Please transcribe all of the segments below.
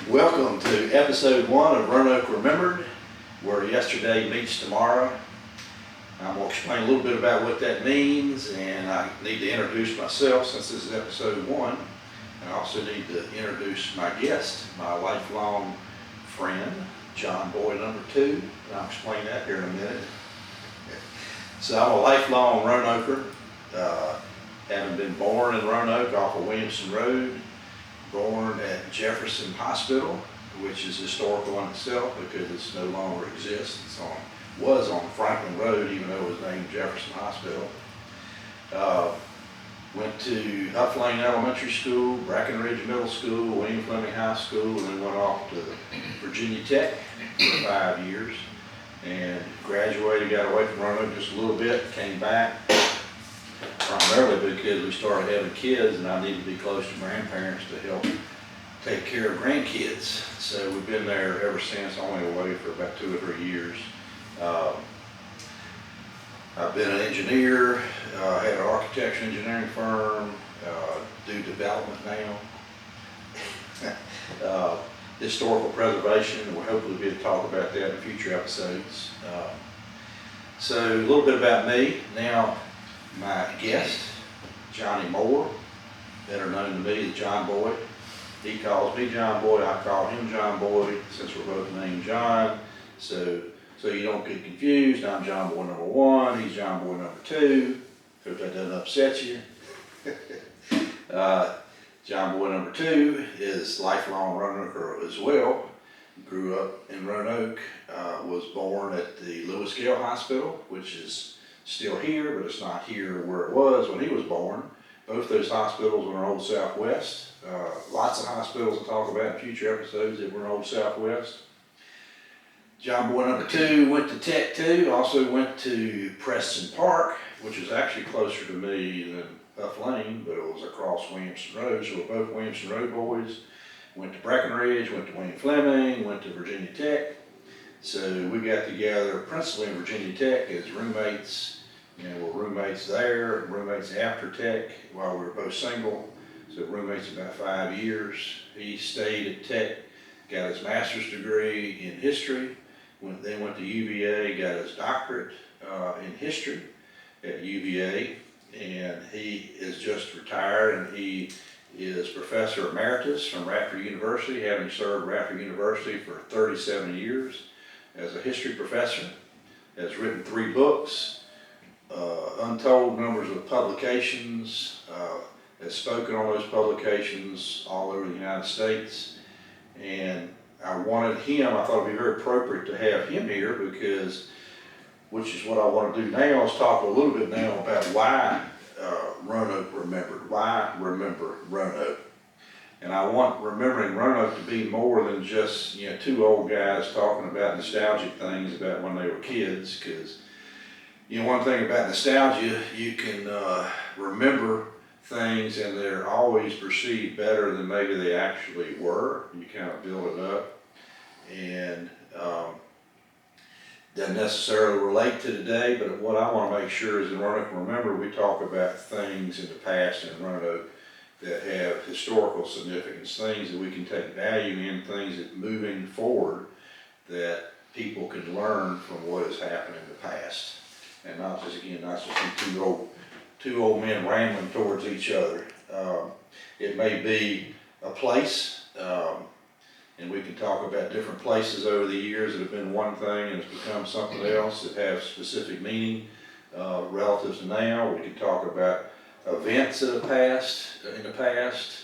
Welcome to episode 1 of Roanoke Remembered, where yesterday meets tomorrow. I'm going to explain a little bit about what that means, and I need to introduce myself since this is episode 1. I also need to introduce my guest, my lifelong friend, John Boy number 2, and I'll explain that here in a minute. So I'm a lifelong Roanoker, having been born in Roanoke off of Williamson Road, born at Jefferson Hospital, which is historical in itself because it no longer exists. Was on Franklin Road, even though it was named Jefferson Hospital. Went to Huff Lane Elementary School, Brackenridge Middle School, William Fleming High School, and then went off to Virginia Tech for 5 years. And graduated, got away from Roanoke just a little bit, came back, primarily because we started having kids and I needed to be close to grandparents to help take care of grandkids. So we've been there ever since, only away for about 2 or 3 years. I've been an engineer, had an architecture engineering firm, do development now, historical preservation, and we'll hopefully be able to talk about that in future episodes. So a little bit about me. Now, my guest, Johnny Moore, better known to me as John Boy. He calls me John Boy, I call him John Boy, since we're both named John. So you don't get confused. I'm John Boy number 1, he's John Boy number 2. Hope that doesn't upset you. John Boy number 2 is lifelong Roanoker as well. Grew up in Roanoke, was born at the Lewis Gale Hospital, which is still here, but it's not here where it was when he was born. Both those hospitals were in Old Southwest. Lots of hospitals to talk about in future episodes that were in Old Southwest. John Boy number 2 went to Tech 2, also went to Preston Park, which is actually closer to me than Huff Lane, but it was across Williamson Road, so we're both Williamson Road boys. Went to Brackenridge, went to William Fleming, went to Virginia Tech. So we got together principally in Virginia Tech as roommates. We're roommates there, roommates after Tech while we were both single. So roommates about 5 years. He stayed at Tech, got his master's degree in history, then went to UVA, got his doctorate in history at UVA, and he is just retired, and he is Professor Emeritus from Radford University, having served Radford University for 37 years as a history professor. Has written 3 books, untold numbers of publications, has spoken on those publications all over the United States. And I wanted him, I thought it'd be very appropriate to have him here because, which is what I want to do now, is talk a little bit now about why Roanoke remembered, why remember Roanoke. And I want remembering Roanoke to be more than just 2 old guys talking about nostalgic things about when they were kids, because one thing about nostalgia, you can remember things and they're always perceived better than maybe they actually were. You kind of build it up and doesn't necessarily relate to today, but what I want to make sure is in Roanoke Remember, we talk about things in the past in Roanoke that have historical significance, things that we can take value in, things that moving forward that people can learn from what has happened in the past. And not just two old men rambling towards each other. It may be a place, and we can talk about different places over the years that have been one thing and it's become something else that have specific meaning relative to now. We can talk about events that have passed in the past.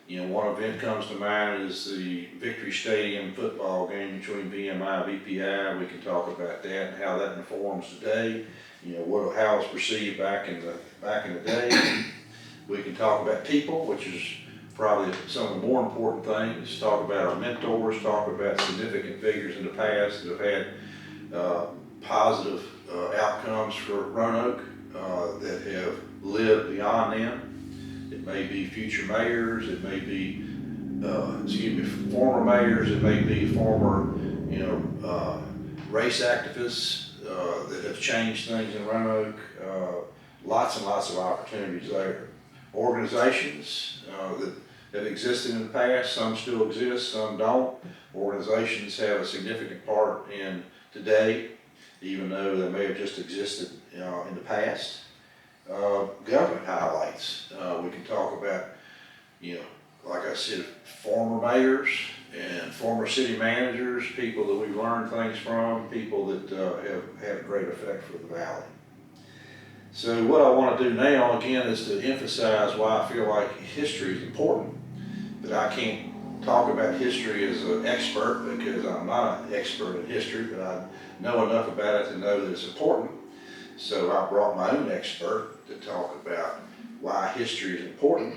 One event comes to mind is the Victory Stadium football game between VMI and VPI. We can talk about that and how that informs today. How it's perceived back in the day. We can talk about people, which is probably some of the more important things. Talk about our mentors. Talk about significant figures in the past that have had positive outcomes for Roanoke that have lived beyond them. It may be future mayors. It may be former mayors. It may be former race activists that have changed things in Roanoke. Lots and lots of opportunities there. Organizations that have existed in the past, some still exist, some don't. Organizations have a significant part in today, even though they may have just existed in the past. Government highlights, we can talk about, like I said, former mayors and former city managers, people that we've learned things from, people that have had a great effect for the valley. So what I want to do now, again, is to emphasize why I feel like history is important. But I can't talk about history as an expert, because I'm not an expert in history, but I know enough about it to know that it's important. So I brought my own expert to talk about why history is important,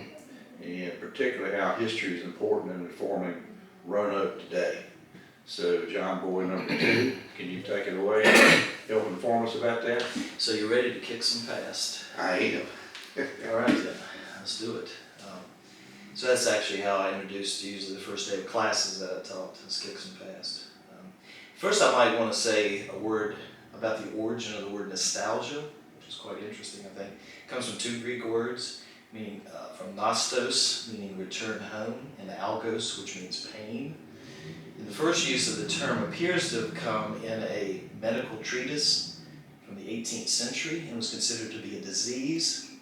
and particularly how history is important in informing Roanoke today. So John Boy #2, can you take it away and help inform us about that? So you're ready to kick some past? I am. All right then, let's do it. So that's actually how I introduced usually the first day of classes that I taught, is kick some past. First I might want to say a word about the origin of the word nostalgia, which is quite interesting, I think. It comes from two Greek words, meaning from nostos, meaning return home, and algos, which means pain. And the first use of the term appears to have come in a medical treatise from the 18th century and was considered to be a disease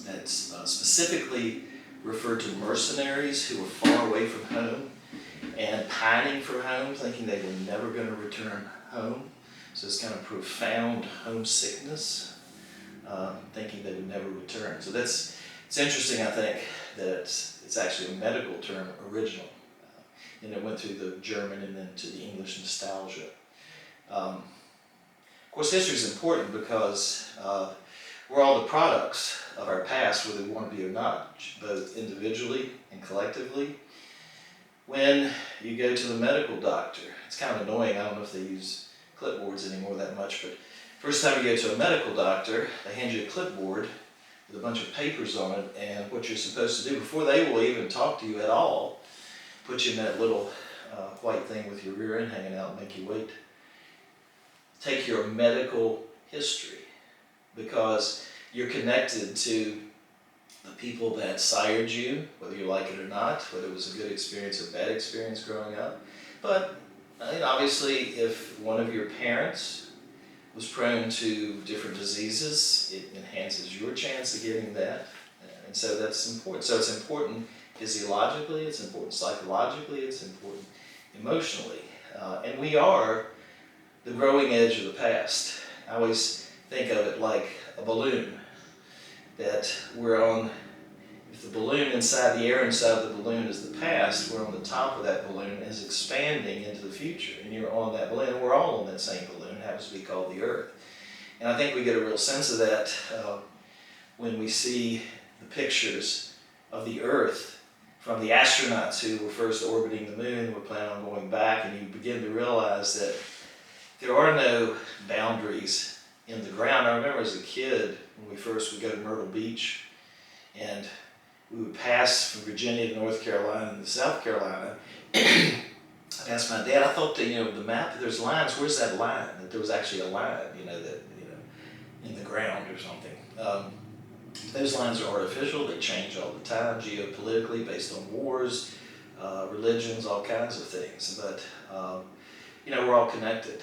that specifically referred to mercenaries who were far away from home and pining for home, thinking they were never going to return home. So it's kind of profound homesickness, thinking they would never return. So it's interesting, I think, that it's actually a medical term original. And it went through the German and then to the English nostalgia. Of course, history is important because we're all the products of our past, whether we want to be or not, both individually and collectively. When you go to the medical doctor, it's kind of annoying, I don't know if they use clipboards anymore that much, but first time you go to a medical doctor, they hand you a clipboard with a bunch of papers on it, and what you're supposed to do before they will even talk to you at all, put you in that little white thing with your rear end hanging out and make you wait. Take your medical history, because you're connected to the people that sired you, whether you like it or not, whether it was a good experience or bad experience growing up. But obviously, if one of your parents was prone to different diseases, it enhances your chance of getting that. And so that's important. So it's important physiologically, it's important psychologically, it's important emotionally. And we are the growing edge of the past. I always think of it like a balloon, that we're on, if the balloon inside, the air inside the balloon is the past, we're on the top of that balloon and is expanding into the future, and you're on that balloon, and we're all on that same balloon. It happens to be called the Earth. And I think we get a real sense of that when we see the pictures of the Earth from the astronauts who were first orbiting the moon, were planning on going back, and you begin to realize that there are no boundaries in the ground. I remember as a kid, when we would go to Myrtle Beach, and we would pass from Virginia to North Carolina and to South Carolina. I'd ask my dad, I thought that, the map, there's lines, where's that line? That there was actually a line, in the ground or something. Those lines are artificial, they change all the time, geopolitically, based on wars, religions, all kinds of things. But, we're all connected,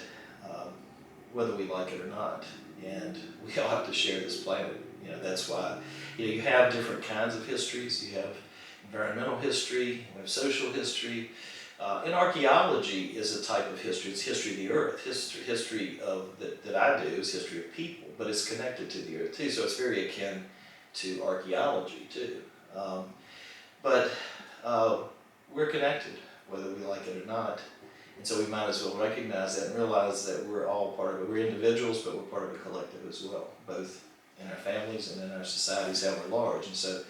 whether we like it or not. And we all have to share this planet. That's why, you have different kinds of histories. You have environmental history, you have social history. And archaeology is a type of history. It's history of the earth. History of that I do is history of people, but it's connected to the earth too. So it's very akin to archaeology too. But we're connected, whether we like it or not. And so we might as well recognize that and realize that we're all part of it. We're individuals, but we're part of a collective as well, both in our families and in our societies at large. And so,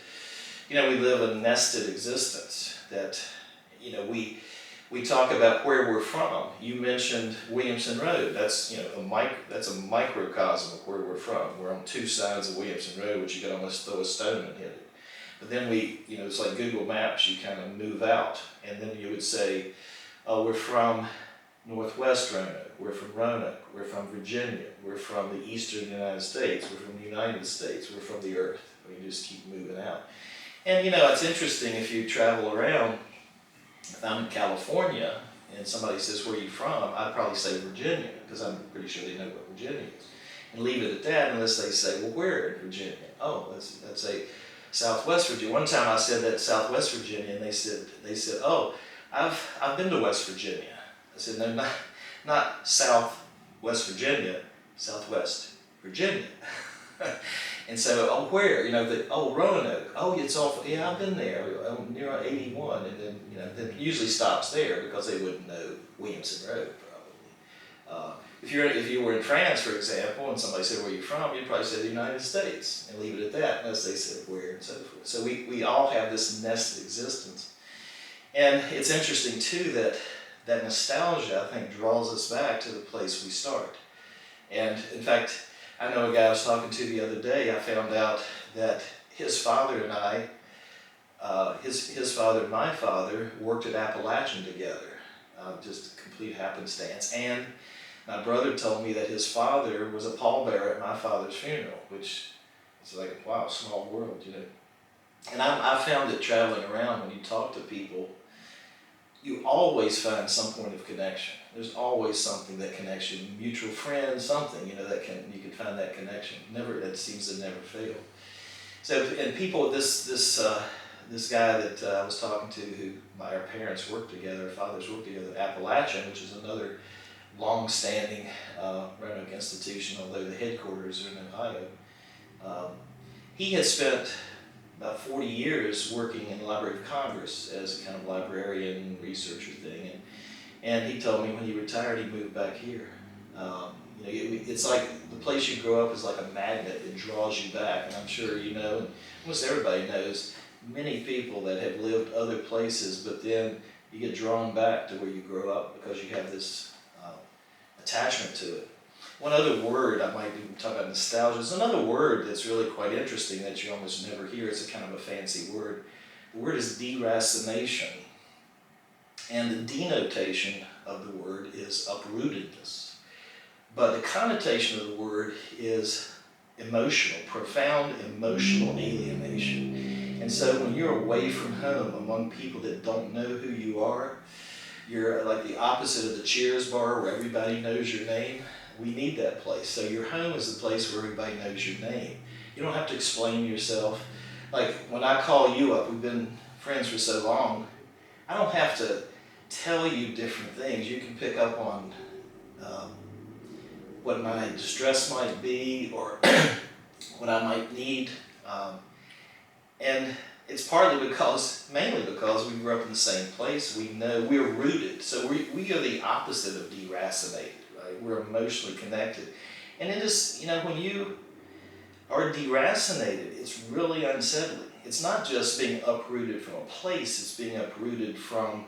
we live a nested existence that, we talk about where we're from. You mentioned Williamson Road. That's, that's a microcosm of where we're from. We're on two sides of Williamson Road, which you can almost throw a stone and hit it. But then it's like Google Maps, you kind of move out, and then you would say, oh, we're from Northwest Roanoke, we're from Roanoke, we're from Virginia, we're from the eastern United States, we're from the United States, we're from the earth. We just keep moving out. And it's interesting if you travel around. If I'm in California and somebody says, "Where are you from?" I'd probably say Virginia, because I'm pretty sure they know what Virginia is. And leave it at that unless they say, "Well, where in Virginia?" "Oh, that's a Southwest Virginia." One time I said that Southwest Virginia, and they said, "Oh, I've been to West Virginia." I said, "No, not Southwest Virginia, Southwest Virginia." And so, "Oh, where?" Roanoke. "Oh, it's off." "Yeah, I've been there. Near 81." And then it usually stops there because they wouldn't know Williamson Road probably. If you were in France, for example, and somebody said, "Where are you from?" you'd probably say the United States and leave it at that, unless they said where and so forth. So we all have this nested existence. And it's interesting too that nostalgia, I think, draws us back to the place we start. And in fact, I know a guy I was talking to the other day. I found out that his father and I, his father and my father worked at Appalachian together, just complete happenstance. And my brother told me that his father was a pallbearer at my father's funeral, which is like, wow, small world, And I found that traveling around, when you talk to people, you always find some point of connection. There's always something that connects you, mutual friends, something, you can find that connection. That seems to never fail. So, and people, this guy that I was talking to, who our parents worked together, our fathers worked together, Appalachian, which is another long-standing Roanoke institution, although the headquarters are in Ohio. He had spent about 40 years working in the Library of Congress as a kind of librarian researcher thing, and he told me when he retired he moved back here. It's like the place you grow up is like a magnet. It draws you back, and I'm sure and almost everybody knows many people that have lived other places, but then you get drawn back to where you grow up because you have this attachment to it. One other word I might even talk about, nostalgia, is another word that's really quite interesting that you almost never hear. It's a kind of a fancy word. The word is deracination. And the denotation of the word is uprootedness. But the connotation of the word is emotional, profound emotional alienation. And so when you're away from home among people that don't know who you are, you're like the opposite of the Cheers bar where everybody knows your name. We need that place. So your home is the place where everybody knows your name. You don't have to explain yourself. Like when I call you up, we've been friends for so long, I don't have to tell you different things. You can pick up on what my distress might be or what I might need. And it's mainly because we grew up in the same place. We know we're rooted. So we are the opposite of deracinated, right? We're emotionally connected. And it is, when you are deracinated, it's really unsettling. It's not just being uprooted from a place, it's being uprooted from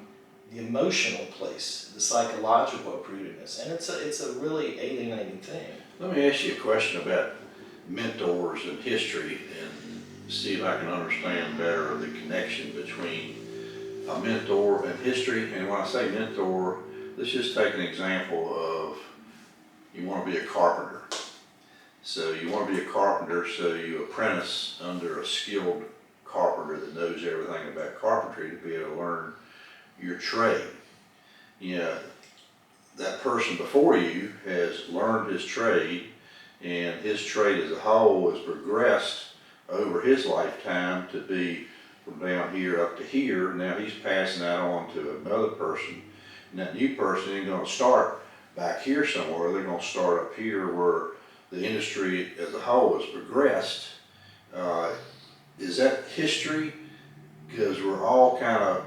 the emotional place, the psychological uprootedness. And it's a really alienating thing. Let me ask you a question about mentors and history and see if I can understand better the connection between a mentor and history. And when I say mentor, let's just take an example of you want to be a carpenter. So you want to be a carpenter, so you apprentice under a skilled carpenter that knows everything about carpentry to be able to learn your trade. That person before you has learned his trade, and his trade as a whole has progressed over his lifetime to be from down here up to here. Now he's passing that on to another person, and that new person ain't going to start back here somewhere. They're going to start up here where the industry as a whole has progressed. Is that history? Because we're all kind of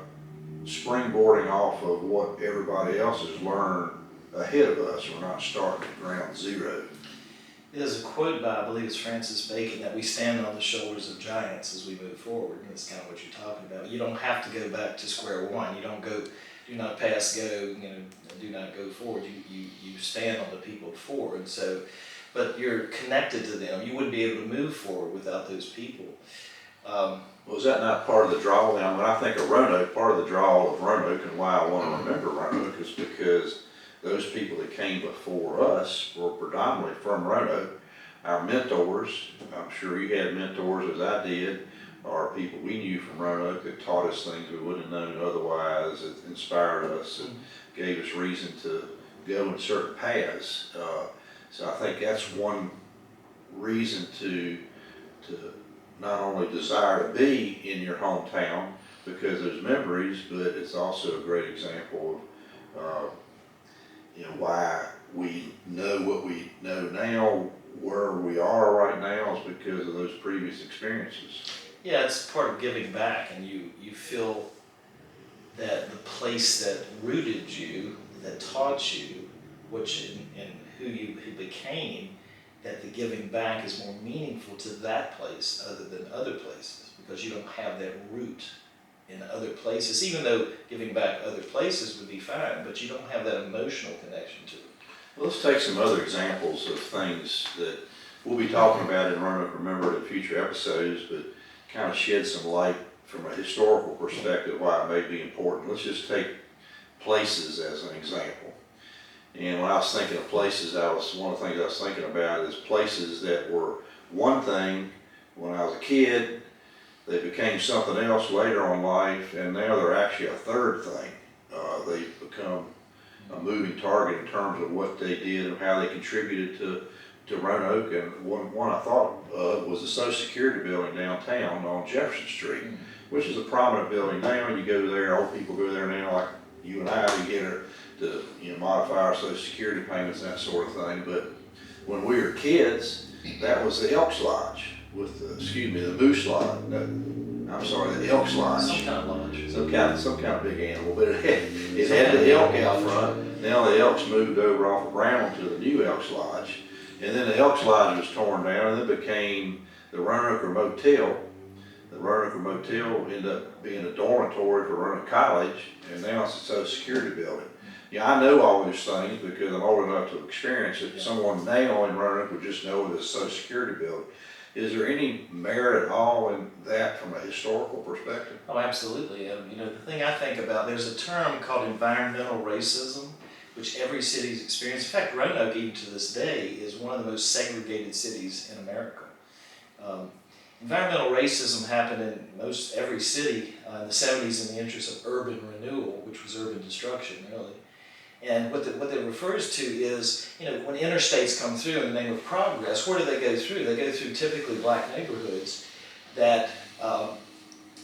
springboarding off of what everybody else has learned ahead of us. We're not starting at ground zero. There's a quote by, I believe it's Francis Bacon, that we stand on the shoulders of giants as we move forward, and that's kind of what you're talking about. You don't have to go back to square one. You don't go, do not pass go, do not go forward. You stand on the people before, and so, but you're connected to them. You wouldn't be able to move forward without those people. Was that not part of the draw? Now, when I think of Roanoke, part of the draw of Roanoke and why I want to remember Roanoke is because those people that came before us were predominantly from Roanoke. Our mentors, I'm sure you had mentors as I did, are people we knew from Roanoke that taught us things we wouldn't have known otherwise, that inspired us, and gave us reason to go in certain paths. So I think that's one reason to not only desire to be in your hometown because there's memories, but it's also a great example of why we know what we know now, where we are right now is because of those previous experiences. Yeah, it's part of giving back, and you feel that the place that rooted you, that taught you, which and who you became, that the giving back is more meaningful to that place other than other places, because you don't have that root in other places, even though giving back other places would be fine, but you don't have that emotional connection to it. Well, let's take some other examples of things that we'll be talking about in Roanoke Remembered in future episodes, but kind of shed some light from a historical perspective why it may be important. Let's just take places as an example. And when I was thinking of places, one of the things I was thinking about is places that were one thing when I was a kid, they became something else later on in life, and now they're actually a third thing. They've become a moving target in terms of what they did and how they contributed to Roanoke. And one I thought of was the Social Security building downtown on Jefferson Street, which is a prominent building now. You go there, old people go there now, like you and I, to get her to modify our Social Security payments and that sort of thing. But when we were kids, that was the Elks Lodge with the Moose Lodge. No, I'm sorry, the Elks Lodge. Some kind of lodge. Some kind of big animal, but it had the elk out front. Now the Elks moved over off of Brown to the new Elks Lodge, and then the Elks Lodge was torn down, and it became the Roanoke Motel. The Roanoke Motel ended up being a dormitory for Roanoke College, and now it's a Social Security building. Yeah, I know all these things because I'm old enough to experience it. Someone now in Roanoke would just know it as a Social Security building. Is there any merit at all in that from a historical perspective? Oh, absolutely. The thing I think about, there's a term called environmental racism, which every city's experienced. In fact, Roanoke, even to this day, is one of the most segregated cities in America. Environmental racism happened in most every city in the 70s in the interest of urban renewal, which was urban destruction, really. And what that refers to is, when interstates come through in the name of progress, where do they go through? They go through typically black neighborhoods that are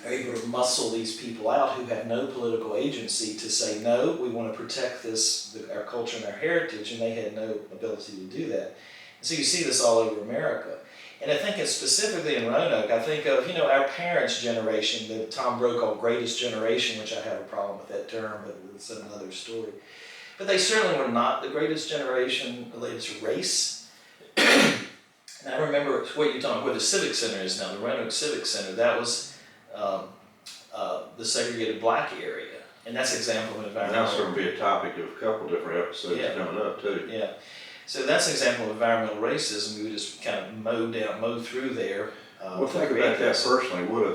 able to muscle these people out who have no political agency to say, no, we want to protect our culture and our heritage, and they had no ability to do that. And so you see this all over America. And I think specifically in Roanoke, I think of, our parents' generation, the Tom Brokaw greatest generation, which I have a problem with that term, but it's another story. But they certainly were not the greatest generation related to race. And I remember what you're talking about, where the Civic Center is now, the Roanoke Civic Center, that was the segregated black area. And that's an example of environmental. And that's going to be a topic of a couple different episodes coming up too. Yeah. So that's an example of environmental racism. We would just kind of mow through there. Well, think about that personally. What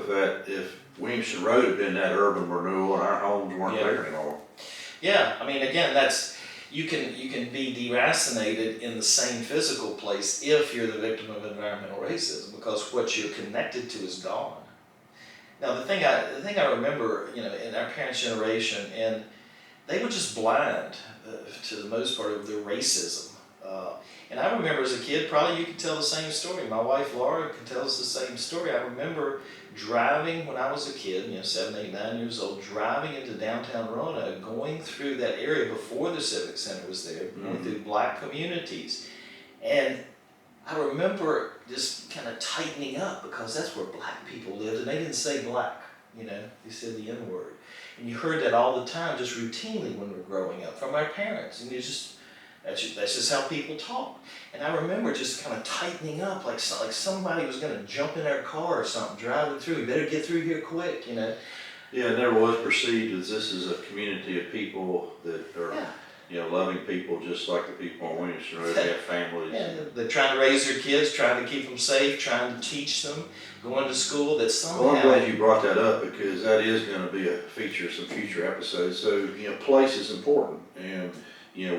if Williamson Road had been that urban renewal and our homes weren't there anymore? Yeah, again, you can be deracinated in the same physical place if you're the victim of environmental racism, because what you're connected to is gone. Now, the thing I remember, in our parents' generation, and they were just blind to the most part of their racism. And I remember as a kid, probably you could tell the same story. My wife Laura could tell us the same story. I remember driving when I was a kid, 7, 8, 9 years old, driving into downtown Roanoke, going through that area before the Civic Center was there, going through black communities. And I remember just kind of tightening up because that's where black people lived, and they didn't say black, they said the N-word. And you heard that all the time, just routinely when we were growing up, from our parents. And that's just how people talk. And I remember just kind of tightening up, like somebody was going to jump in our car or something, driving through. We better get through here quick, Yeah, it never was perceived as this is a community of people that are, loving people just like the people on Williamson Road. They have families. Yeah, they're trying to raise their kids, trying to keep them safe, trying to teach them, going to school. That somehow. Well, I'm glad you brought that up because that is going to be a feature of some future episodes. So, place is important, and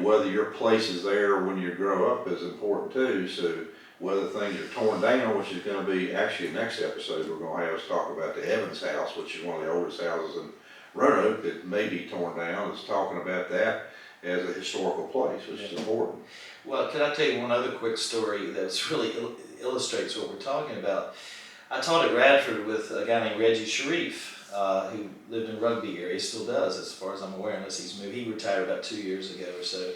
whether your place is there when you grow up is important too. So whether things are torn down, which is gonna be actually next episode we're gonna have us talk about the Evans house, which is one of the oldest houses in Roanoke that may be torn down. It's talking about that as a historical place, which is important. Well, can I tell you one other quick story that's really illustrates what we're talking about? I taught at Radford with a guy named Reggie Sharif, who lived in Rugby area. He still does, as far as I'm aware, unless he's moved. He retired about 2 years ago or so.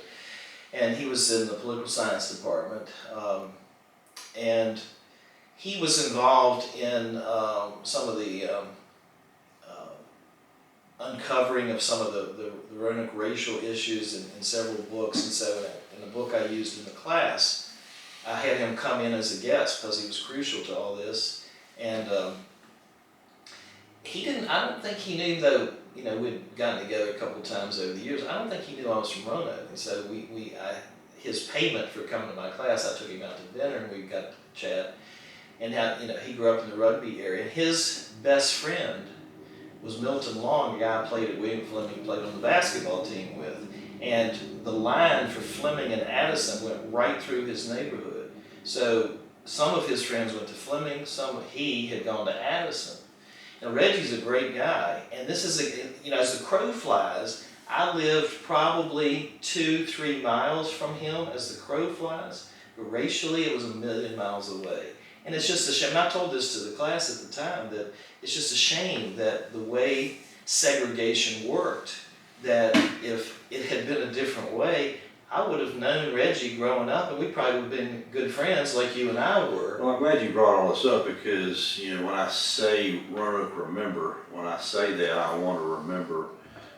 And he was in the political science department. And he was involved in some of the uncovering of some of the Roanoke racial issues in several books. And so in the book I used in the class, I had him come in as a guest because he was crucial to all this. And he didn't, I don't think he knew, though, you know, we'd gotten together a couple of times over the years, I don't think he knew I was from Roanoke. And so his payment for coming to my class, I took him out to dinner and we got to chat. And how, you know, he grew up in the Rugby area. And his best friend was Milton Long, the guy I played at William Fleming, played on the basketball team with. And the line for Fleming and Addison went right through his neighborhood. So some of his friends went to Fleming, he had gone to Addison. Now Reggie's a great guy, and this is you know, as the crow flies, I lived probably 2-3 miles from him as the crow flies, but racially it was 1,000,000 miles away. And it's just a shame, and I told this to the class at the time, that it's just a shame that the way segregation worked, that if it had been a different way, I would have known Reggie growing up, and we probably would have been good friends like you and I were. Well, I'm glad you brought all this up because, you know, when I say Roanoke Remember, when I say that, I want to remember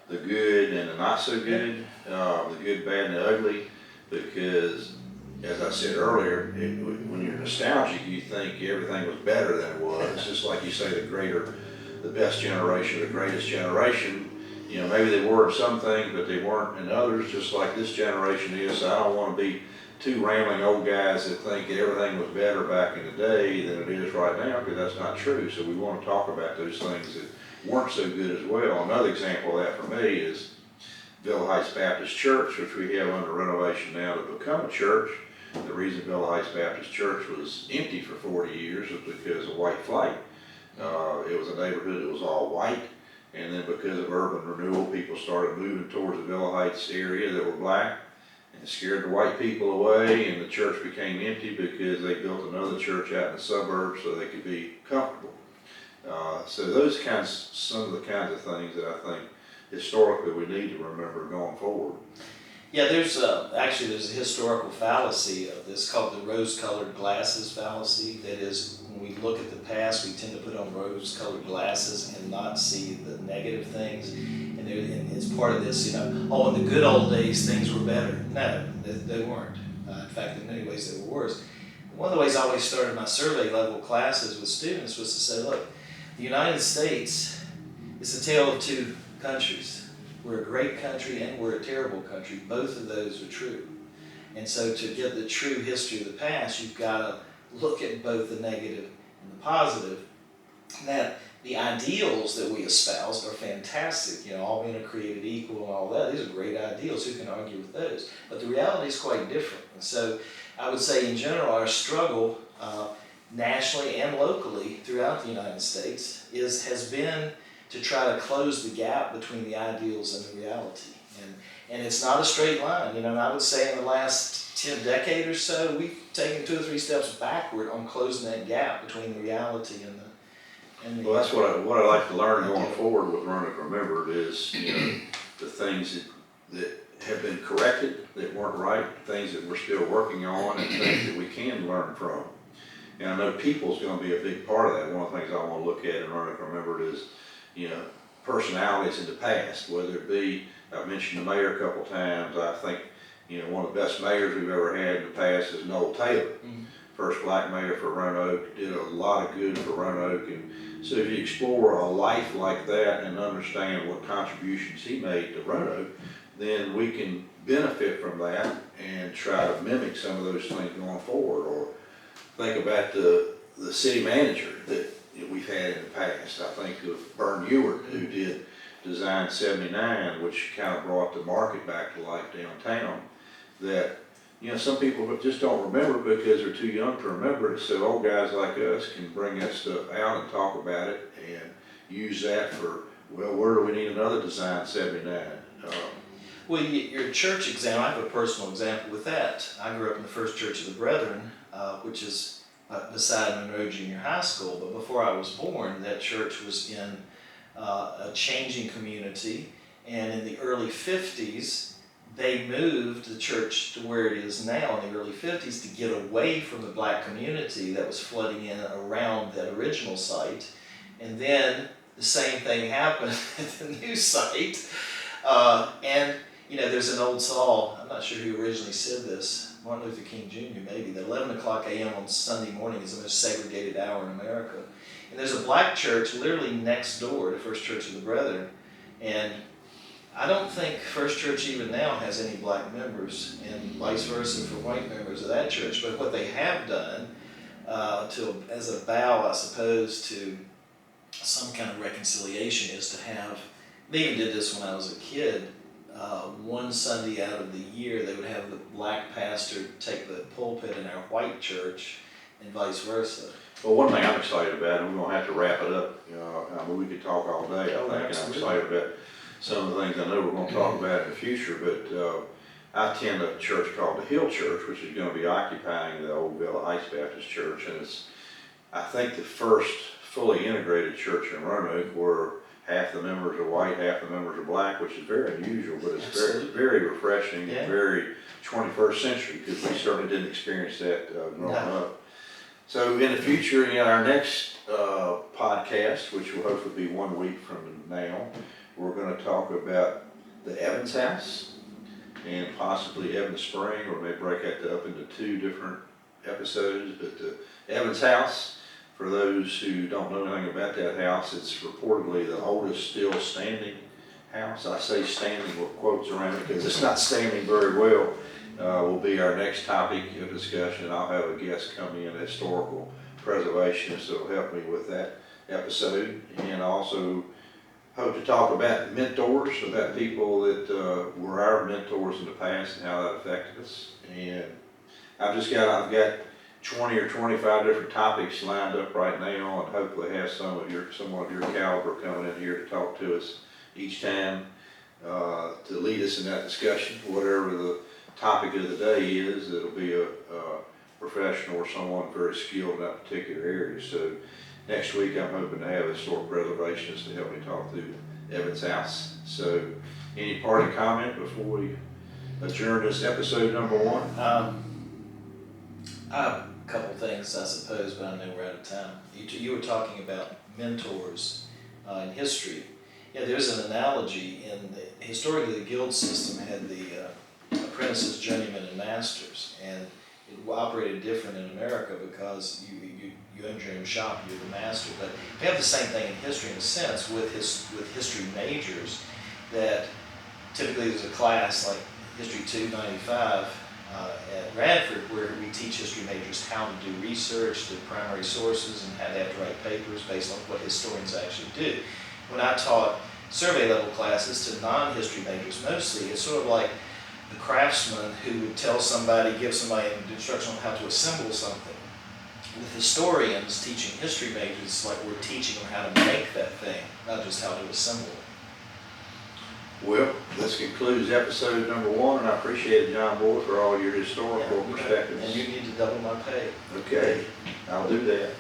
the good and the not so good, the good, bad, and the ugly, because as I said earlier, when you're nostalgic, you think everything was better than it was. Just like you say, the best generation, the greatest generation. You know, maybe they were in some things, but they weren't in others, just like this generation is. So I don't want to be two rambling old guys that think that everything was better back in the day than it is right now, because that's not true. So we want to talk about those things that weren't so good as well. Another example of that for me is Villa Heights Baptist Church, which we have under renovation now to become a church. The reason Villa Heights Baptist Church was empty for 40 years was because of white flight. It was a neighborhood that was all white. And then because of urban renewal, people started moving towards the Villa Heights area that were black, and it scared the white people away, and the church became empty because they built another church out in the suburbs so they could be comfortable. So those some of the kinds of things that I think historically we need to remember going forward. Yeah, there's actually a historical fallacy of this called the rose-colored glasses fallacy. That is, when we look at the past, we tend to put on rose-colored glasses and not see the negative things. And it's part of this, you know, oh, in the good old days, things were better. No, they weren't. In fact, in many ways, they were worse. One of the ways I always started my survey level classes with students was to say, look, the United States is a tale of two countries. We're a great country and we're a terrible country. Both of those are true. And so to get the true history of the past, you've got to look at both the negative and the positive. That the ideals that we espoused are fantastic. You know, all men are created equal and all that. These are great ideals. Who can argue with those? But the reality is quite different. And so I would say in general, our struggle nationally and locally throughout the United States has been to try to close the gap between the ideals and the reality. And it's not a straight line, you know, and I would say in the last 10 decades or so, we've taken 2 or 3 steps backward on closing that gap between the reality and the Well, that's what I like to learn going forward with Roanoke Remembered is, you know, the things that have been corrected, that weren't right, things that we're still working on, and things that we can learn from. And I know people's going to be a big part of that. One of the things I want to look at in Roanoke Remembered is, you know, personalities in the past, whether it be, I've mentioned the mayor a couple times. I think, you know, one of the best mayors we've ever had in the past is Noel Taylor. Mm-hmm. First black mayor for Roanoke, did a lot of good for Roanoke. And so if you explore a life like that and understand what contributions he made to Roanoke, then we can benefit from that and try to mimic some of those things going forward. Or think about the city manager that we've had in the past. I think of Bern Ewart, who did Design 79, which kind of brought the market back to life downtown. That, you know, some people just don't remember because they're too young to remember it. So old guys like us can bring that stuff out and talk about it and use that for, well, where do we need another design 79? Well, your church example, I have a personal example with that. I grew up in the First Church of the Brethren, which is beside Monroe Junior High School, but before I was born, that church was in a changing community, and in the early 50s, they moved the church to where it is now in the early 50s to get away from the black community that was flooding in around that original site. And then the same thing happened at the new site. And you know, there's an old saw, I'm not sure who originally said this, Martin Luther King Jr. maybe, that 11 o'clock a.m. on Sunday morning is the most segregated hour in America. And there's a black church literally next door to First Church of the Brethren. And I don't think First Church even now has any black members, and vice versa for white members of that church. But what they have done, as a bow, I suppose, to some kind of reconciliation, is to have, they even did this when I was a kid, one Sunday out of the year they would have the black pastor take the pulpit in our white church and vice versa. Well, one thing I'm excited about, and we're going to have to wrap it up, you know, I mean, we could talk all day, I think, and I'm excited about some of the things I know we're going to talk about in the future, but I attend a church called the Hill Church, which is going to be occupying the old Villa Heights Baptist Church, and it's, I think, the first fully integrated church in Roanoke where half the members are white, half the members are black, which is very unusual, but it's very, very refreshing and very 21st century, because we certainly didn't experience that growing up. So in the future, in our next podcast, which will hopefully be 1 week from now, we're going to talk about the Evans House and possibly Evans Spring, or maybe break that up into 2 different episodes. But the Evans House, for those who don't know anything about that house, it's reportedly the oldest still standing house. I say standing with quotes around it because it's not standing very well. Will be our next topic of discussion. I'll have a guest come in, a historical preservationist, that will help me with that episode, and also hope to talk about mentors, about people that were our mentors in the past and how that affected us. And I've got 20 or 25 different topics lined up right now, and hopefully have someone of your caliber coming in here to talk to us each time, to lead us in that discussion. Whatever the topic of the day is, it'll be a professional or someone very skilled in that particular area. So next week I'm hoping to have a historic preservationist to help me talk through Evans House. So any parting comment before we adjourn this episode number 1? I have a couple things, I suppose, but I know we're out of time. You were talking about mentors in history. Yeah, there's an analogy historically the guild system had the apprentices, journeymen, and masters, and it operated different in America because you owned your own shop, you're the master. But we have the same thing in history in a sense with history majors, that typically there's a class like History 295 at Radford where we teach history majors how to do research, the primary sources, and how they have to write papers based on what historians actually do. When I taught survey level classes to non-history majors mostly, it's sort of like the craftsman who would give somebody an instruction on how to assemble something. With historians teaching history majors, it's like we're teaching them how to make that thing, not just how to assemble it. Well, this concludes episode number 1, and I appreciate it, John Boyd, for all your historical perspectives. And you need to double my pay. Okay, I'll do that.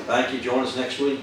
Thank you. Join us next week.